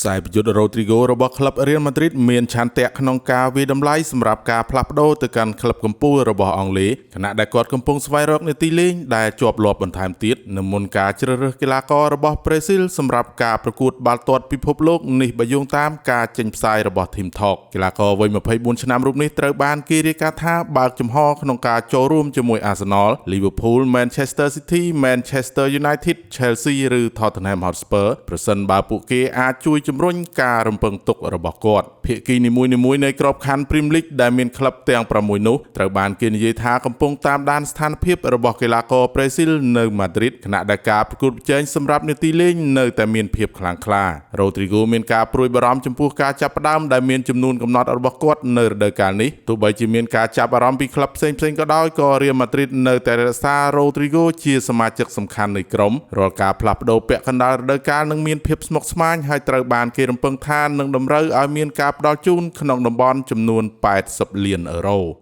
ខ្សែប្រយុទ្ធរ៉ូទ្រីហ្គោរបស់ក្លឹបរៀលម៉ាឌ្រីតមានឆន្ទៈក្នុងការវាយតម្លៃសម្រាប់ការផ្លាស់ប្ដូរទៅកាន់ក្លឹបកំពូលរបស់អង់គ្លេសខណៈដែលគាត់កំពុងស្វែងរកនាទីលេងដែលជាប់លាប់បន្ថែមទៀតនៅមុនការជ្រើសរើសកីឡាកររបស់ប្រេស៊ីលសម្រាប់ការប្រកួតបាល់ទាត់ពិភពលោកនេះបើយោងតាមការចេញផ្សាយរបស់ Team Talk កីឡាករវ័យ24ឆ្នាំរូបនេះត្រូវបានគេរាយការណ៍ថាបើកចំហក្នុងការចូលរួមជាមួយ Arsenal, Liverpool, Manchester City, Manchester United, Chelsea ឬ Tottenham Hotspur ប្រសិនបើពួកគេអាចជួយជំរុញការរំពឹងទុករបស់គាត់ភាគីនីមួយៗនៃក្របខ័ណ្ឌ Premier League ដែលមានក្លឹបទាំង6នោះត្រូវបានគេនិយាយថាកំពុងតាមដានស្ថានភាពរបស់កីឡាករប្រេស៊ីលនៅម៉ាឌ្រីតខណៈដែលការប្រកួតប្រជែងសម្រាប់នាទីលេងនៅតែមានភាពខ្លាំងក្លារ៉ូទ្រីហ្គោមានការព្រួយបារម្ភចំពោះការចាប់ផ្ដើមដែលមានចំនួនកំណត់របស់គាត់នៅរដូវកាលនេះទោះបីជាមានការចាប់អារម្មណ៍ពីក្លឹបផ្សេងៗក៏ដោយក៏រៀលម៉ាឌ្រីតនៅតែរក្សារ៉ូទ្រីហ្គោជាសមាជិកសំខាន់នៃក្រុមរាល់ការផ្លាស់ប្ដូរពាក់កណ្ដាលរដូវកាលនឹងមានភាពស្មុគស្មាញហើយត្រូវបានគេរំពឹងថានឹងតម្រូវឲ្យមានការផ្ដល់ជូនក្នុងតំបន់ចំនួន80 លានអឺរ៉ូ